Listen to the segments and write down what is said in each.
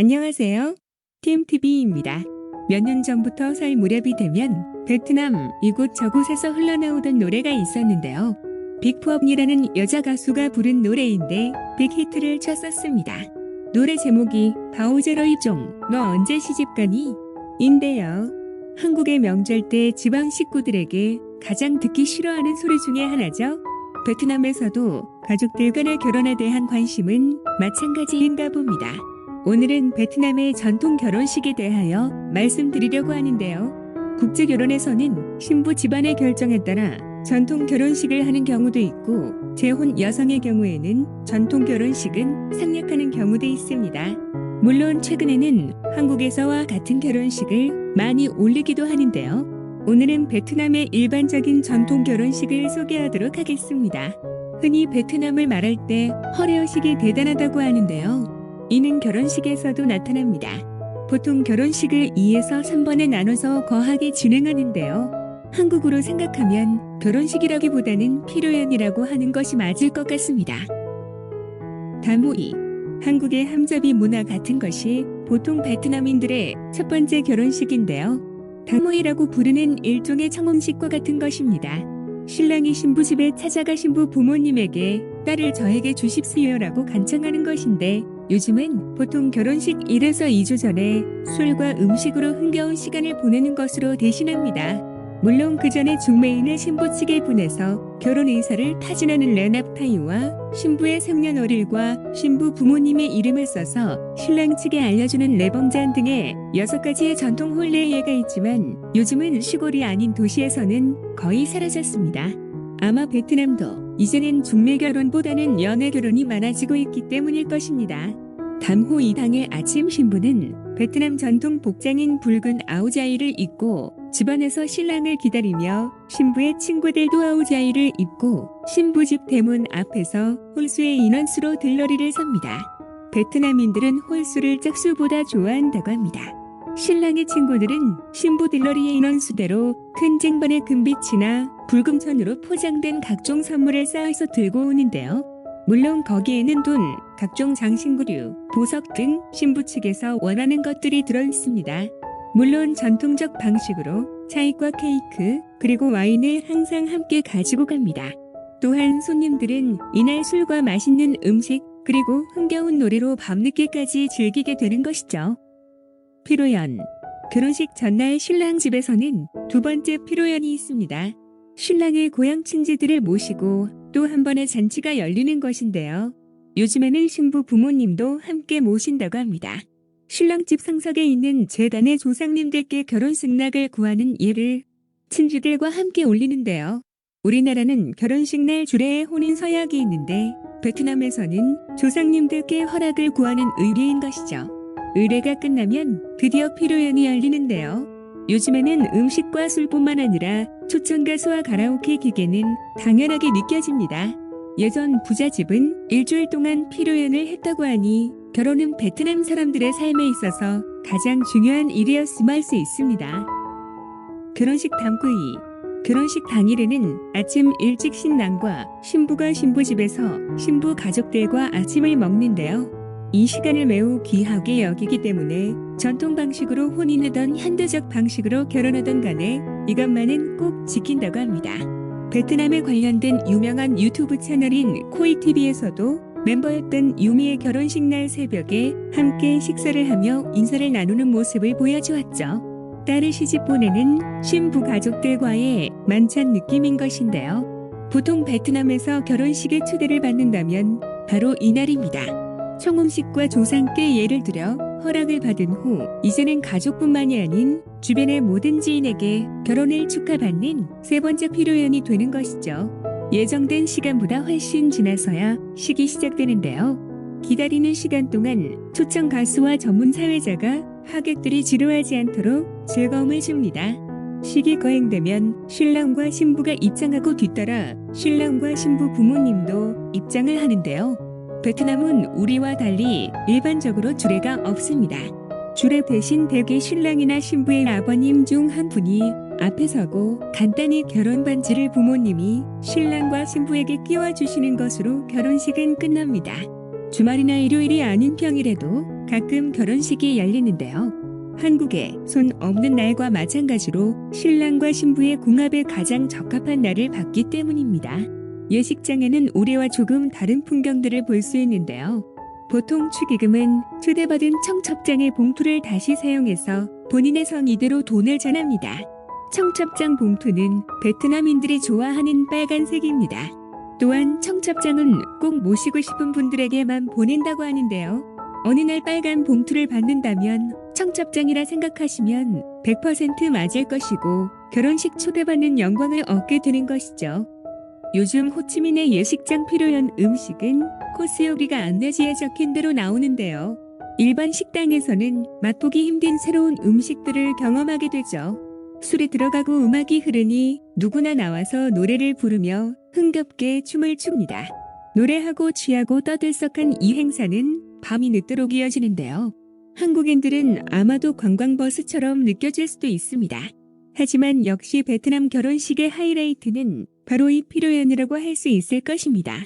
안녕하세요. TMTV입니다. 몇 년 전부터 설 무렵이 되면 베트남 이곳저곳에서 흘러나오던 노래가 있었는데요. 빅푸업이라는 여자 가수가 부른 노래인데 빅히트를 쳤었습니다. 노래 제목이 바오제로이종 너 언제 시집가니? 인데요. 한국의 명절 때 지방 식구들에게 가장 듣기 싫어하는 소리 중에 하나죠. 베트남에서도 가족들 간의 결혼에 대한 관심은 마찬가지인가 봅니다. 오늘은 베트남의 전통 결혼식에 대하여 말씀드리려고 하는데요. 국제결혼에서는 신부 집안의 결정에 따라 전통 결혼식을 하는 경우도 있고 재혼 여성의 경우에는 전통 결혼식은 생략하는 경우도 있습니다. 물론 최근에는 한국에서와 같은 결혼식을 많이 올리기도 하는데요. 오늘은 베트남의 일반적인 전통 결혼식을 소개하도록 하겠습니다. 흔히 베트남을 말할 때 허례의식이 대단하다고 하는데요. 이는 결혼식에서도 나타납니다. 보통 결혼식을 2에서 3번에 나눠서 거하게 진행하는데요. 한국으로 생각하면 결혼식이라기보다는 피로연이라고 하는 것이 맞을 것 같습니다. 다모이, 한국의 함잡이 문화 같은 것이 보통 베트남인들의 첫 번째 결혼식인데요. 다모이라고 부르는 일종의 청혼식과 같은 것입니다. 신랑이 신부 집에 찾아가 신부 부모님에게 딸을 저에게 주십시오라고 간청하는 것인데 요즘은 보통 결혼식 1에서 2주 전에 술과 음식으로 흥겨운 시간을 보내는 것으로 대신합니다. 물론 그 전에 중매인을 신부 측에 보내서 결혼 의사를 타진하는 레납타이와 신부의 생년월일과 신부 부모님의 이름을 써서 신랑 측에 알려주는 레벙잔 등의 6가지의 전통 혼례예가 있지만 요즘은 시골이 아닌 도시에서는 거의 사라졌습니다. 아마 베트남도 이제는 중매 결혼보다는 연애 결혼이 많아지고 있기 때문일 것입니다. 담호 이당의 아침 신부는 베트남 전통 복장인 붉은 아우자이를 입고 집안에서 신랑을 기다리며 신부의 친구들도 아우자이를 입고 신부 집 대문 앞에서 홀수의 인원수로 들러리를 섭니다. 베트남인들은 홀수를 짝수보다 좋아한다고 합니다. 신랑의 친구들은 신부 들러리의 인원수대로 큰 쟁반에 금빛이나 붉은천으로 포장된 각종 선물을 쌓아서 들고 오는데요. 물론 거기에는 돈, 각종 장신구류, 보석 등 신부 측에서 원하는 것들이 들어있습니다. 물론 전통적 방식으로 차이과 케이크, 그리고 와인을 항상 함께 가지고 갑니다. 또한 손님들은 이날 술과 맛있는 음식, 그리고 흥겨운 노래로 밤늦게까지 즐기게 되는 것이죠. 피로연. 결혼식 전날 신랑 집에서는 두 번째 피로연이 있습니다. 신랑의 고향 친지들을 모시고 또 한 번의 잔치가 열리는 것인데요. 요즘에는 신부 부모님도 함께 모신다고 합니다. 신랑집 상석에 있는 제단의 조상님들께 결혼 승낙을 구하는 예를 친지들과 함께 올리는데요. 우리나라는 결혼식 날 주례에 혼인 서약이 있는데 베트남에서는 조상님들께 허락을 구하는 의례인 것이죠. 의례가 끝나면 드디어 피로연이 열리는데요. 요즘에는 음식과 술뿐만 아니라 초청 가수와 가라오케 기계는 당연하게 느껴집니다. 예전 부잣집은 일주일 동안 피로연을 했다고 하니 결혼은 베트남 사람들의 삶에 있어서 가장 중요한 일이었음 할 수 있습니다. 결혼식 담구이. 결혼식 당일에는 아침 일찍 신랑과 신부가 신부 집에서 신부 가족들과 아침을 먹는데요. 이 시간을 매우 귀하게 여기기 때문에 전통 방식으로 혼인하던 현대적 방식으로 결혼하던 간에 이것만은 꼭 지킨다고 합니다. 베트남에 관련된 유명한 유튜브 채널인 코이TV에서도 멤버였던 유미의 결혼식 날 새벽에 함께 식사를 하며 인사를 나누는 모습을 보여주었죠. 딸을 시집 보내는 신부 가족들과의 만찬 느낌인 것인데요. 보통 베트남에서 결혼식에 초대를 받는다면 바로 이날입니다. 청혼식과 조상께 예를 들어 허락을 받은 후 이제는 가족뿐만이 아닌 주변의 모든 지인에게 결혼을 축하받는 세 번째 피로연이 되는 것이죠. 예정된 시간보다 훨씬 지나서야 식이 시작되는데요. 기다리는 시간 동안 초청 가수와 전문 사회자가 하객들이 지루하지 않도록 즐거움을 줍니다. 식이 거행되면 신랑과 신부가 입장하고 뒤따라 신랑과 신부 부모님도 입장을 하는데요. 베트남은 우리와 달리 일반적으로 주례가 없습니다. 주례 대신 대개 신랑이나 신부의 아버님 중 한 분이 앞에 서고 간단히 결혼 반지를 부모님이 신랑과 신부에게 끼워주시는 것으로 결혼식은 끝납니다. 주말이나 일요일이 아닌 평일에도 가끔 결혼식이 열리는데요. 한국에 손 없는 날과 마찬가지로 신랑과 신부의 궁합에 가장 적합한 날을 봤기 때문입니다. 예식장에는 올해와 조금 다른 풍경들을 볼 수 있는데요. 보통 축의금은 초대받은 청첩장의 봉투를 다시 사용해서 본인의 성 이대로 돈을 전합니다. 청첩장 봉투는 베트남인들이 좋아하는 빨간색입니다. 또한 청첩장은 꼭 모시고 싶은 분들에게만 보낸다고 하는데요. 어느 날 빨간 봉투를 받는다면 청첩장이라 생각하시면 100% 맞을 것이고 결혼식 초대받는 영광을 얻게 되는 것이죠. 요즘 호치민의 예식장 필요한 음식은 코스 요리가 안내지에 적힌 대로 나오는데요. 일반 식당에서는 맛보기 힘든 새로운 음식들을 경험하게 되죠. 술이 들어가고 음악이 흐르니 누구나 나와서 노래를 부르며 흥겹게 춤을 춥니다. 노래하고 취하고 떠들썩한 이 행사는 밤이 늦도록 이어지는데요. 한국인들은 아마도 관광버스처럼 느껴질 수도 있습니다. 하지만 역시 베트남 결혼식의 하이라이트는 바로 이 피로연이라고 할 수 있을 것입니다.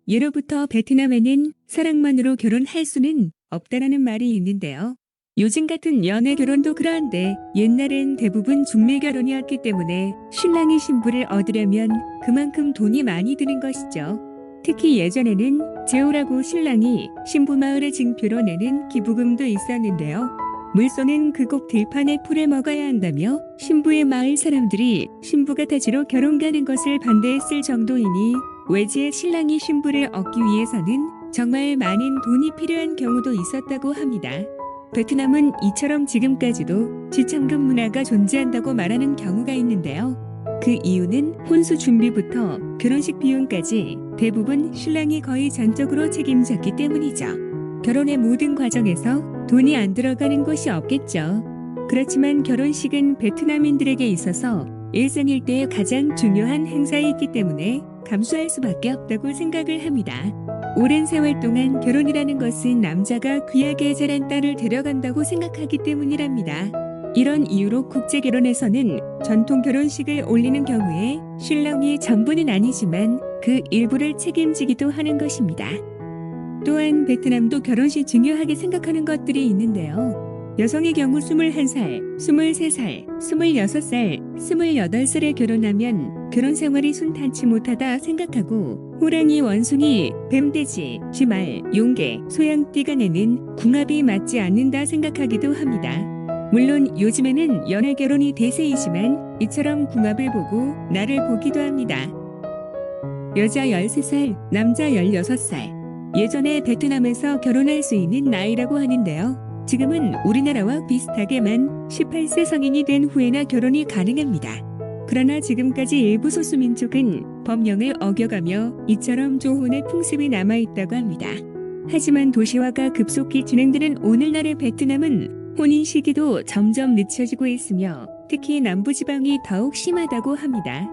예로부터 베트남에는 사랑만으로 결혼할 수는 없다라는 말이 있는데요. 요즘 같은 연애 결혼도 그러한데 옛날엔 대부분 중매 결혼이었기 때문에 신랑이 신부를 얻으려면 그만큼 돈이 많이 드는 것이죠. 특히 예전에는 제오라고 신랑이 신부 마을의 증표로 내는 기부금도 있었는데요. 물소는 그곳 들판에 풀을 먹어야 한다며 신부의 마을 사람들이 신부가 타지로 결혼 가는 것을 반대했을 정도이니 외지의 신랑이 신부를 얻기 위해서는 정말 많은 돈이 필요한 경우도 있었다고 합니다. 베트남은 이처럼 지금까지도 지참금 문화가 존재한다고 말하는 경우가 있는데요. 그 이유는 혼수 준비부터 결혼식 비용까지 대부분 신랑이 거의 전적으로 책임졌기 때문이죠. 결혼의 모든 과정에서 돈이 안 들어가는 곳이 없겠죠. 그렇지만 결혼식은 베트남인들에게 있어서 일생일대의 가장 중요한 행사이기 때문에 감수할 수밖에 없다고 생각을 합니다. 오랜 세월 동안 결혼이라는 것은 남자가 귀하게 자란 딸을 데려간다고 생각하기 때문이랍니다. 이런 이유로 국제결혼에서는 전통 결혼식을 올리는 경우에 신랑이 전부는 아니지만 그 일부를 책임지기도 하는 것입니다. 또한 베트남도 결혼식 중요하게 생각하는 것들이 있는데요. 여성의 경우 21살, 23살, 26살, 28살에 결혼하면 결혼 생활이 순탄치 못하다 생각하고 호랑이, 원숭이, 뱀돼지, 쥐말, 용개, 소양띠가 내는 궁합이 맞지 않는다 생각하기도 합니다. 물론 요즘에는 연애 결혼이 대세이지만 이처럼 궁합을 보고 나를 보기도 합니다. 여자 13살, 남자 16살. 예전에 베트남에서 결혼할 수 있는 나이라고 하는데요. 지금은 우리나라와 비슷하게만 18세 성인이 된 후에나 결혼이 가능합니다. 그러나 지금까지 일부 소수민족은 법령을 어겨가며 이처럼 조혼의 풍습이 남아있다고 합니다. 하지만 도시화가 급속히 진행되는 오늘날의 베트남은 혼인 시기도 점점 늦춰지고 있으며 특히 남부지방이 더욱 심하다고 합니다.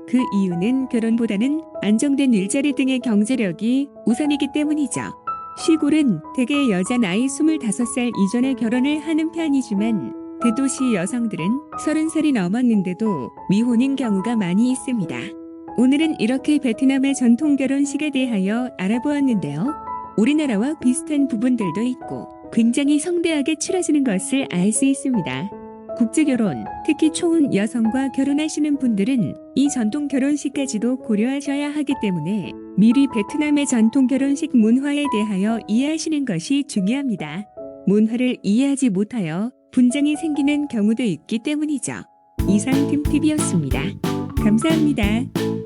그 이유는 결혼보다는 안정된 일자리 등의 경제력이 우선이기 때문이죠. 시골은 대개 여자 나이 25살 이전에 결혼을 하는 편이지만 대도시 여성들은 30살이 넘었는데도 미혼인 경우가 많이 있습니다. 오늘은 이렇게 베트남의 전통 결혼식에 대하여 알아보았는데요. 우리나라와 비슷한 부분들도 있고 굉장히 성대하게 치러지는 것을 알 수 있습니다. 국제결혼, 특히 초혼 여성과 결혼하시는 분들은 이 전통 결혼식까지도 고려하셔야 하기 때문에 미리 베트남의 전통 결혼식 문화에 대하여 이해하시는 것이 중요합니다. 문화를 이해하지 못하여 분쟁이 생기는 경우도 있기 때문이죠. 이상 틈TV였습니다. 감사합니다.